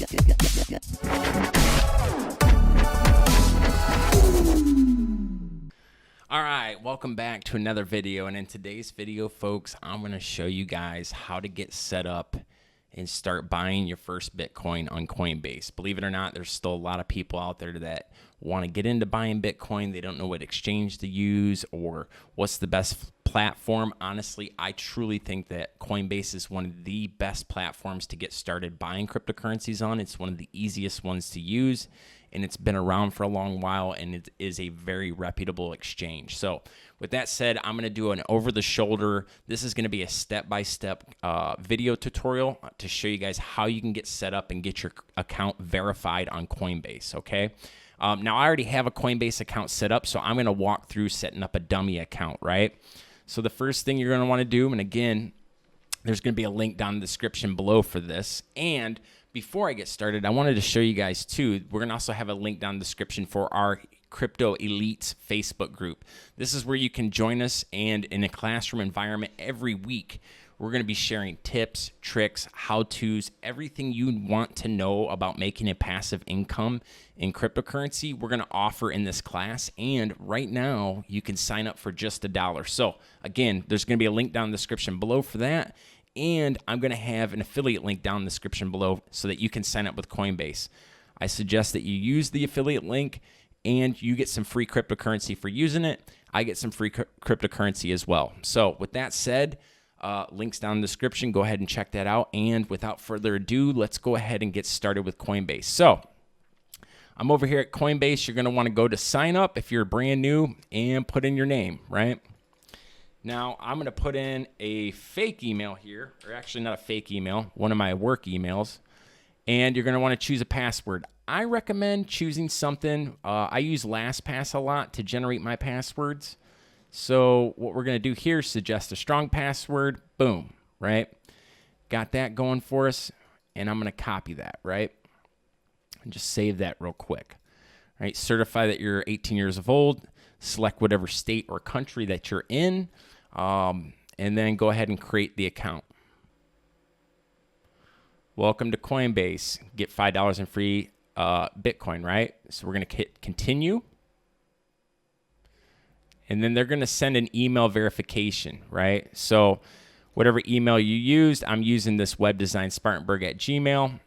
All right, welcome back to another video, and in today's video, folks, I'm going to show you guys how to get set up and start buying your first Bitcoin on Coinbase. Believe it or not, there's still a lot of people out there that want to get into buying Bitcoin. They don't know what exchange to use or what's the best platform. Honestly, I truly think that Coinbase is one of the best platforms to get started buying cryptocurrencies on. It's one of the easiest ones to use, and it's been around for a long while, and it is a very reputable exchange. So with that said, I'm going to do an over-the-shoulder. This is going to be a step-by-step video tutorial to show you guys how you can get set up and get your account verified on Coinbase, okay? Now, I already have a Coinbase account set up, so I'm going to walk through setting up a dummy account, right? So the first thing you're going to want to do, and again, there's going to be a link down in the description below for this, and before I get started, I wanted to show you guys too, we're going to also have a link down in the description for our Crypto Elites Facebook group. This is where you can join us, and in a classroom environment every week, we're going to be sharing tips, tricks, how-tos, everything you want to know about making a passive income in cryptocurrency, we're going to offer in this class. And right now, you can sign up for just $1. So again, there's going to be a link down in the description below for that. And I'm going to have an affiliate link down in the description below so that you can sign up with Coinbase. I suggest that you use the affiliate link and you get some free cryptocurrency for using it. I get some free cryptocurrency as well. So with that said, links down in the description. Go ahead and check that out. And without further ado, let's go ahead and get started with Coinbase. So I'm over here at Coinbase. You're going to want to go to sign up if you're brand new and put in your name, right? Now, I'm going to put in a fake email here, or actually not a fake email, one of my work emails, and you're going to want to choose a password. I recommend choosing something. I use LastPass a lot to generate my passwords. So what we're going to do here is suggest a strong password. Boom, right? Got that going for us, and I'm going to copy that, right? And just save that real quick. Right? Certify that you're 18 years of old. Select whatever state or country that you're in, and then go ahead and create the account. Welcome to Coinbase. Get $5 in free Bitcoin, right? So we're going to hit continue. And then they're going to send an email verification, right? So whatever email you used, I'm using this webdesignspartanburg@gmail.com.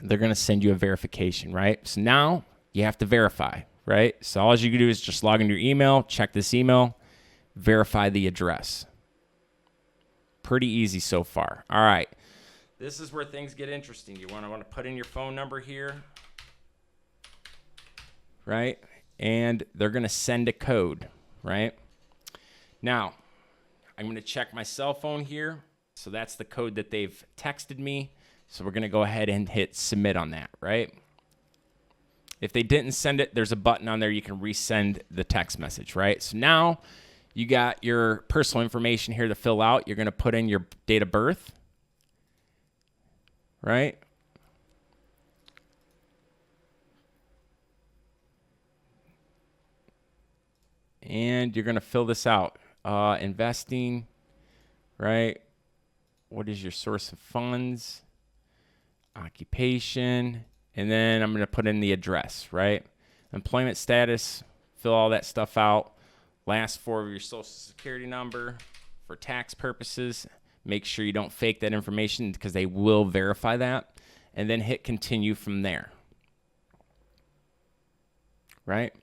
They're going to send you a verification, right? So now you have to verify, right? So all you can do is just log into your email, check this email, verify the address. Pretty easy so far. All right. This is where things get interesting. You want to put in your phone number here, right? And they're going to send a code, right? Now, I'm going to check my cell phone here. So that's the code that they've texted me. So we're going to go ahead and hit submit on that, right? If they didn't send it, there's a button on there. You can resend the text message, right? So now you got your personal information here to fill out. You're going to put in your date of birth, right? And you're going to fill this out. Investing, right? What is your source of funds? Occupation. And then I'm going to put in the address, right? Employment status, fill all that stuff out. Last four of your social security number for tax purposes. Make sure you don't fake that information because they will verify that. And then hit continue from there, right?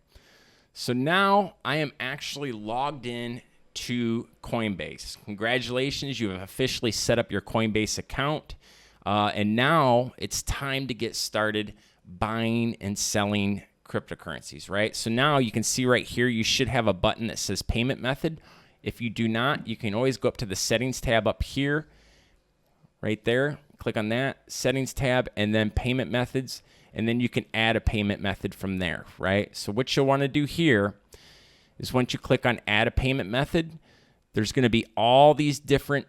So now I am actually logged in to Coinbase. Congratulations, you have officially set up your Coinbase account. And now it's time to get started buying and selling cryptocurrencies, right? So now you can see right here, you should have a button that says payment method. If you do not, you can always go up to the settings tab up here, right there. Click on that, settings tab, and then payment methods. And then you can add a payment method from there, right? So what you'll want to do here is once you click on add a payment method, there's going to be all these different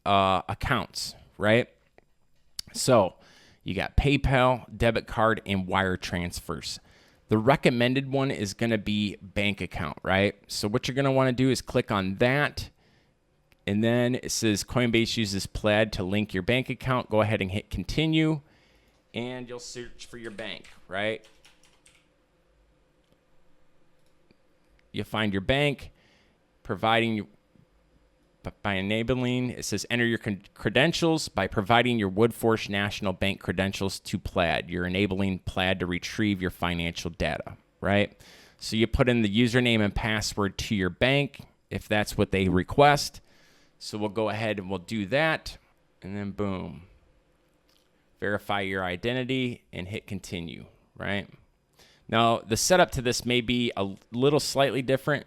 accounts, right? So you got PayPal, debit card, and wire transfers. The recommended one is going to be bank account, right? So what you're going to want to do is click on that. And then it says Coinbase uses Plaid to link your bank account. Go ahead and hit continue. and you'll search for your bank, right? You'll find your bank, providing by enabling, it says enter your credentials by providing your Woodforce National Bank credentials to Plaid. You're enabling Plaid to retrieve your financial data, right? So you put in the username and password to your bank if that's what they request. So we'll go ahead and we'll do that, and then boom. Verify your identity and hit continue, right? Now, the setup to this may be a little slightly different.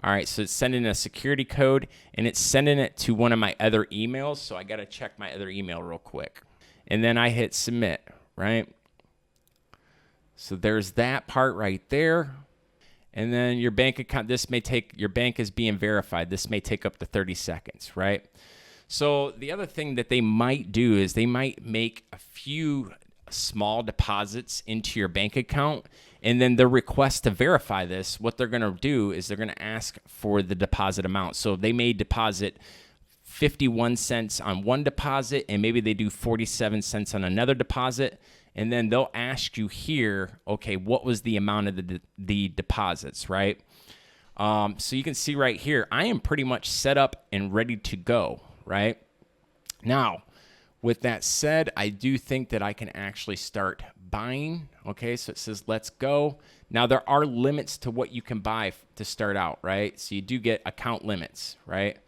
All right, so it's sending a security code, and it's sending it to one of my other emails, so I got to check my other email real quick. And then I hit submit, right? So there's that part right there. And then your bank account, your bank is being verified. This may take up to 30 seconds, right? So the other thing that they might do is they might make a few small deposits into your bank account, and then the request to verify this, what they're going to do is they're going to ask for the deposit amount. So they may deposit 51 cents on one deposit, and maybe they do 47 cents on another deposit, and then they'll ask you here, okay, what was the amount of the deposits, right? So you can see right here, I am pretty much set up and ready to go, right? Now, with that said, I do think that I can actually start buying. Okay, so it says let's go. Now, there are limits to what you can buy to start out, right? So you do get account limits, right?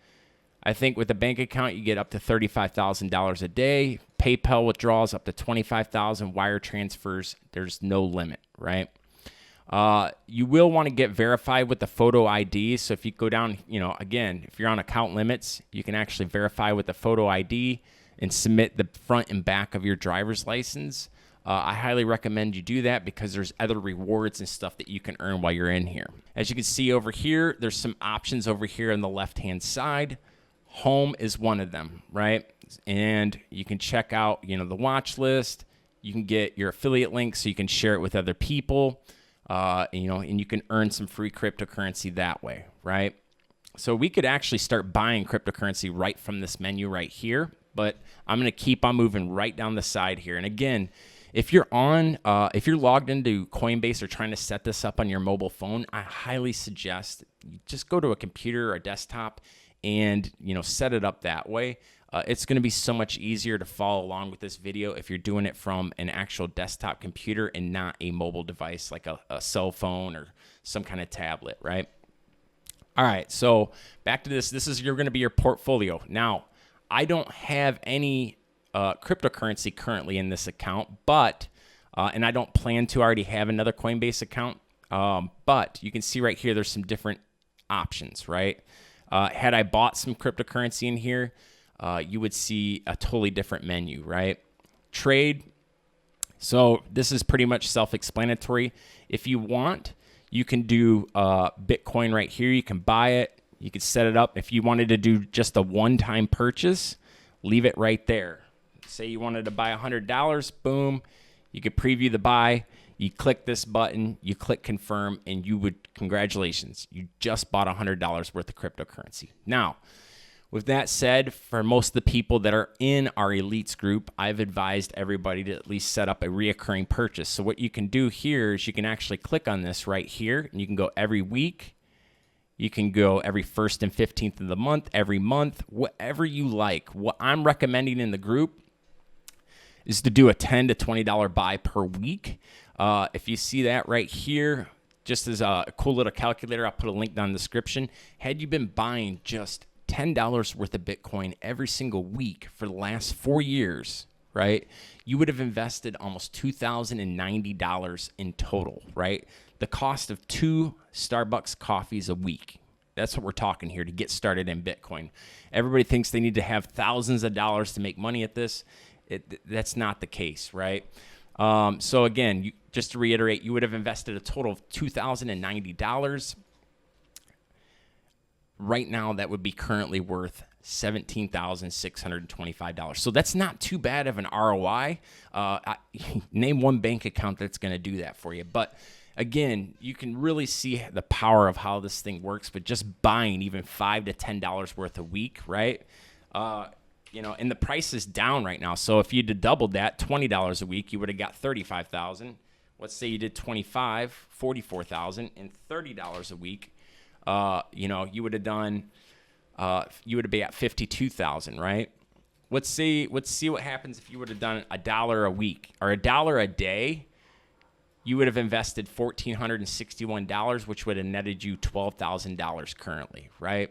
I think with a bank account, you get up to $35,000 a day. PayPal withdrawals up to $25,000. Wire transfers, there's no limit, right? You will want to get verified with the photo ID. So if you go down, again, if you're on account limits, you can actually verify with the photo ID and submit the front and back of your driver's license. I highly recommend you do that because there's other rewards and stuff that you can earn while you're in here. As you can see over here, there's some options over here on the left-hand side. Home is one of them, right? And you can check out, the watch list. You can get your affiliate link so you can share it with other people, and you can earn some free cryptocurrency that way, right? So we could actually start buying cryptocurrency right from this menu right here, but I'm going to keep on moving right down the side here. And again, if you're logged into Coinbase or trying to set this up on your mobile phone, I highly suggest you just go to a computer or a desktop and set it up that way. It's going to be so much easier to follow along with this video if you're doing it from an actual desktop computer and not a mobile device like a cell phone or some kind of tablet, right? All right, so back to this. This is going to be your portfolio. Now, I don't have any cryptocurrency currently in this account, but and I don't plan to. I already have another Coinbase account, but you can see right here there's some different options, right? Had I bought some cryptocurrency in here, you would see a totally different menu, right? Trade. So this is pretty much self-explanatory. If you want, you can do Bitcoin right here. You can buy it. You could set it up. If you wanted to do just a one-time purchase, leave it right there. Say you wanted to buy $100, boom. You could preview the buy. You click this button, you click confirm, and congratulations, you just bought $100 worth of cryptocurrency. Now, with that said, for most of the people that are in our elites group, I've advised everybody to at least set up a reoccurring purchase. So what you can do here is you can actually click on this right here, and you can go every week. You can go every 1st and 15th of the month, every month, whatever you like. What I'm recommending in the group is to do a $10 to $20 buy per week. If you see that right here, just as a cool little calculator, I'll put a link down in the description. Had you been buying just $10 worth of Bitcoin every single week for the last 4 years, right, you would have invested almost $2,090 in total, right? The cost of 2 Starbucks coffees a week. That's what we're talking here to get started in Bitcoin. Everybody thinks they need to have thousands of dollars to make money at this. That's not the case, right? So again, just to reiterate, you would have invested a total of $2,090. Right now, that would be currently worth $17,625. So that's not too bad of an ROI. Name one bank account that's going to do that for you. But again, you can really see the power of how this thing works. But just buying even $5 to $10 worth a week, right? and the price is down right now. So if you'd have doubled that, $20 a week, you would have got 35,000. Let's say you did 25, 44,000, and $30 a week. You would have done, you would have been at 52,000, right? Let's see what happens if you would have done $1 a week or $1 a day. You would have invested $1,461, which would have netted you $12,000 currently, right?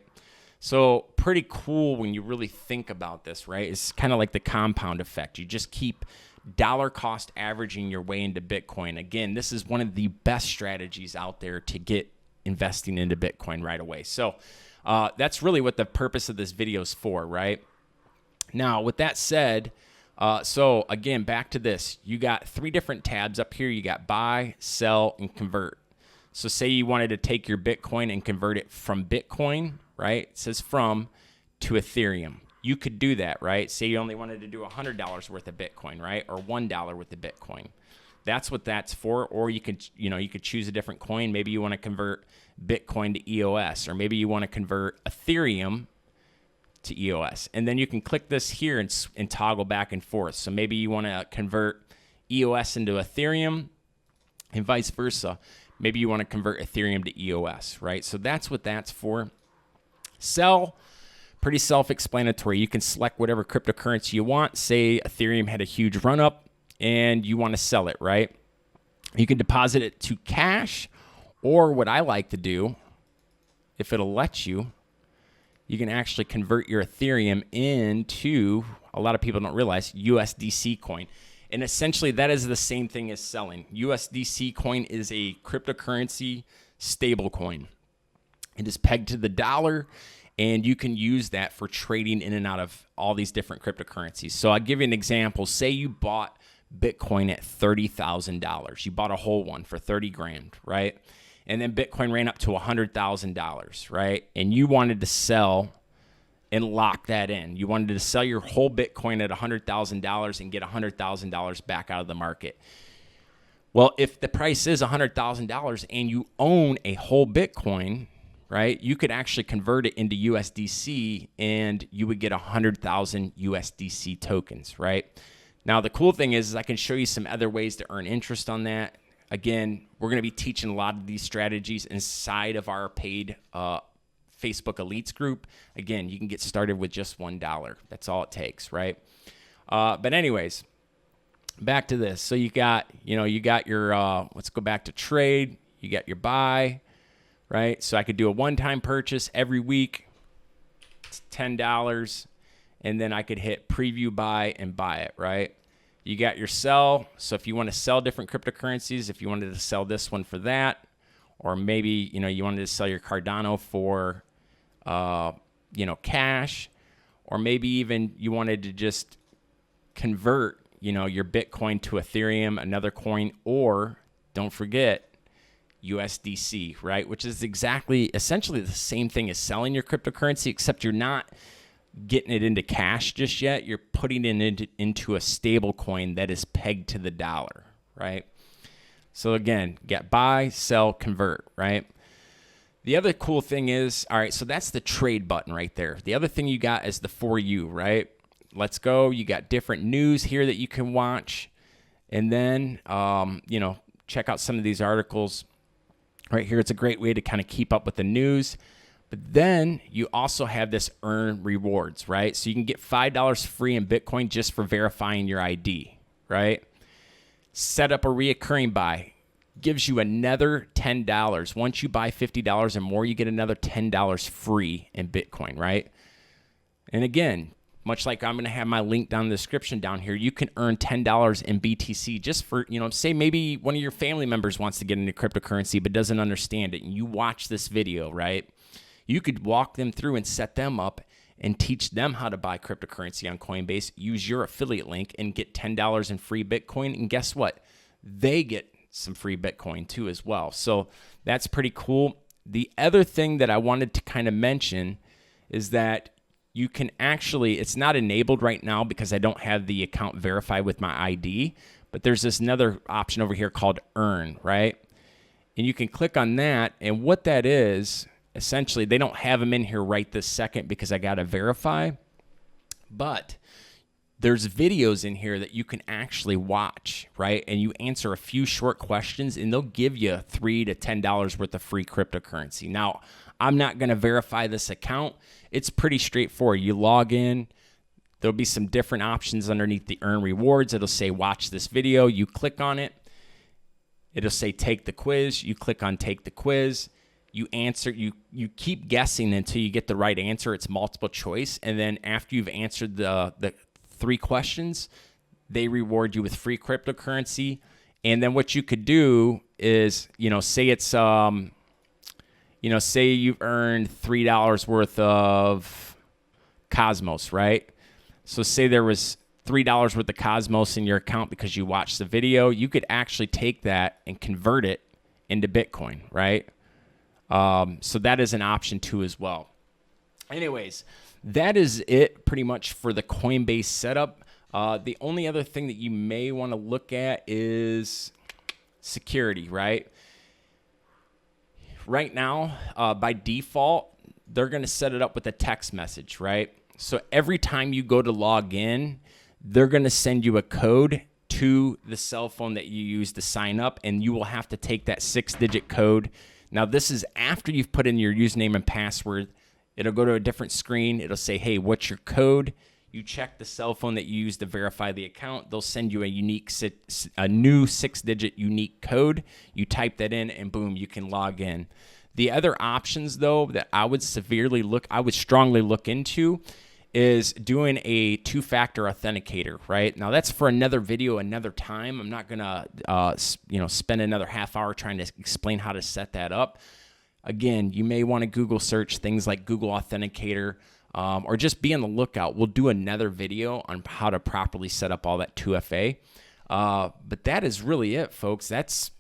So pretty cool when you really think about this, right? It's kind of like the compound effect. You just keep dollar cost averaging your way into Bitcoin. Again, this is one of the best strategies out there to get investing into Bitcoin right away. So that's really what the purpose of this video is for, right? Now, with that said, so again, back to this. You got 3 different tabs up here. You got buy, sell, and convert. So say you wanted to take your Bitcoin and convert it from Bitcoin, right? It says from to Ethereum. You could do that, right? Say you only wanted to do $100 worth of Bitcoin, right? Or $1 worth of Bitcoin. That's what that's for. Or you could choose a different coin. Maybe you want to convert Bitcoin to EOS, or maybe you want to convert Ethereum to EOS. And then you can click this here and toggle back and forth. So maybe you want to convert EOS into Ethereum and vice versa. Maybe you want to convert Ethereum to EOS, right? So that's what that's for. Sell, pretty self-explanatory. You can select whatever cryptocurrency you want. Say Ethereum had a huge run-up and you want to sell it, right? You can deposit it to cash, or what I like to do, if it'll let you, you can actually convert your Ethereum into, a lot of people don't realize, USDC coin. And essentially that is the same thing as selling. USDC coin is a cryptocurrency stable coin. It is pegged to the dollar, and you can use that for trading in and out of all these different cryptocurrencies. So I'll give you an example. Say you bought Bitcoin at $30,000. You bought a whole one for 30 grand, right? And then Bitcoin ran up to $100,000, right? And you wanted to sell and lock that in. You wanted to sell your whole Bitcoin at $100,000 and get $100,000 back out of the market. Well, if the price is $100,000 and you own a whole Bitcoin, right, you could actually convert it into USDC and you would get 100,000 USDC tokens, right? Now, the cool thing is I can show you some other ways to earn interest on that. Again, we're going to be teaching a lot of these strategies inside of our paid Facebook Elites group. Again, you can get started with just $1. That's all it takes, right? But anyways, back to this. So you got your, let's go back to trade. You got your buy, right? So I could do a one-time purchase every week. It's $10. And then I could hit preview buy and buy it, right? You got your sell. So if you want to sell different cryptocurrencies, if you wanted to sell this one for that, or maybe, you wanted to sell your Cardano for, cash, or maybe even you wanted to just convert, your Bitcoin to Ethereum, another coin, or don't forget USDC, right? Which is essentially the same thing as selling your cryptocurrency, except you're not getting it into cash just yet. You're putting it into a stable coin that is pegged to the dollar, right? So again, get buy, sell, convert, right? The other cool thing is, all right, so that's the trade button right there. The other thing you got is the For You, right? Let's go. You got different news here that you can watch. And then, check out some of these articles right here. It's a great way to kind of keep up with the news. But then you also have this earn rewards, right? So you can get $5 free in Bitcoin just for verifying your ID, right? Set up a reoccurring buy. Gives you another $10. Once you buy $50 or more, you get another $10 free in Bitcoin, right? And again, much like I'm going to have my link down in the description down here, you can earn $10 in BTC just for, say maybe one of your family members wants to get into cryptocurrency but doesn't understand it, and you watch this video, right? You could walk them through and set them up and teach them how to buy cryptocurrency on Coinbase, use your affiliate link, and get $10 in free Bitcoin. And guess what? They get some free Bitcoin too as well. So that's pretty cool. The other thing that I wanted to kind of mention is that you can actually, it's not enabled right now because I don't have the account verified with my ID, but there's this another option over here called Earn, right? And you can click on that, and what that is, essentially, they don't have them in here right this second because I got to verify. But there's videos in here that you can actually watch, right? And you answer a few short questions and they'll give you $3 to $10 worth of free cryptocurrency. Now, I'm not going to verify this account. It's pretty straightforward. You log in. There'll be some different options underneath the earn rewards. It'll say watch this video. You click on it. It'll say take the quiz. You click on take the quiz. You answer, you keep guessing until you get the right answer. It's multiple choice. And then after you've answered the 3 questions, they reward you with free cryptocurrency. And then what you could do is, say it's, say you've earned $3 worth of Cosmos, right? So say there was $3 worth of Cosmos in your account because you watched the video. You could actually take that and convert it into Bitcoin, right? So that is an option too as well. Anyways, that is it pretty much for the Coinbase setup. The only other thing that you may want to look at is security, right? Right now, by default, they're going to set it up with a text message, right? So every time you go to log in, they're going to send you a code to the cell phone that you use to sign up, and you will have to take that 6-digit code. Now, this is after you've put in your username and password. It'll go to a different screen. It'll say, hey, what's your code? You check the cell phone that you use to verify the account. They'll send you a new 6-digit unique code. You type that in, and boom, you can log in. The other options, though, that I would strongly look into is doing a 2-factor authenticator, right? Now, that's for another video, another time. I'm not gonna, spend another half hour trying to explain how to set that up. Again, you may want to Google search things like Google Authenticator, or just be on the lookout. We'll do another video on how to properly set up all that 2FA. But that is really it, folks. It's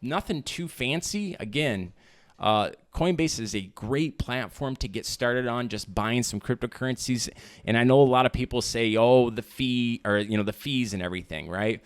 nothing too fancy. Again, Coinbase is a great platform to get started on, just buying some cryptocurrencies. And I know a lot of people say, oh, the fee, or the fees and everything, right?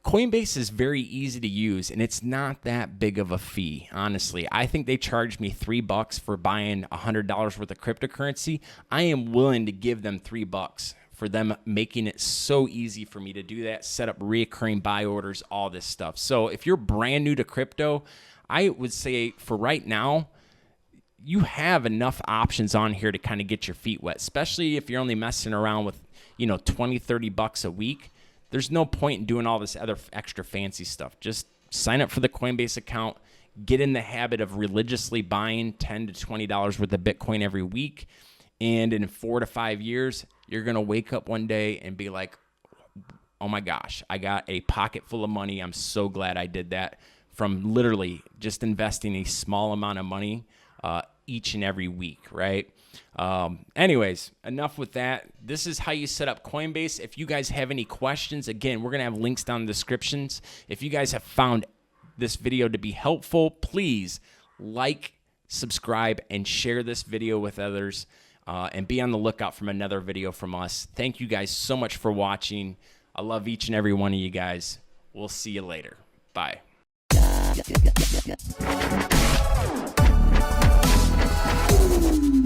Coinbase is very easy to use, and it's not that big of a fee, honestly. I think they charged me $3 for buying $100 worth of cryptocurrency. I am willing to give them $3 for them making it so easy for me to do that, set up recurring buy orders, all this stuff. So if you're brand new to crypto, I would say for right now, you have enough options on here to kind of get your feet wet, especially if you're only messing around with, $20-30 a week. There's no point in doing all this other extra fancy stuff. Just sign up for the Coinbase account, get in the habit of religiously buying $10 to $20 worth of Bitcoin every week. And in 4 to 5 years, you're going to wake up one day and be like, oh my gosh, I got a pocket full of money. I'm so glad I did that, from literally just investing a small amount of money each and every week, right? Anyways, enough with that. This is how you set up Coinbase. If you guys have any questions, again, we're going to have links down in the descriptions. If you guys have found this video to be helpful, please like, subscribe, and share this video with others, and be on the lookout from another video from us. Thank you guys so much for watching. I love each and every one of you guys. We'll see you later. Bye. Ooh.